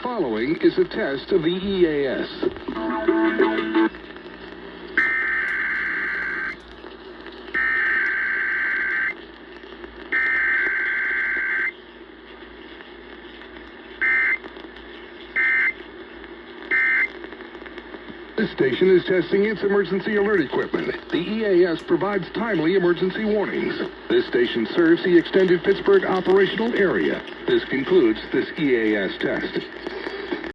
following is a test of the EAS. This station is testing its emergency alert equipment. The EAS provides timely emergency warnings. This station serves the extended Pittsburgh operational area. This concludes this EAS test.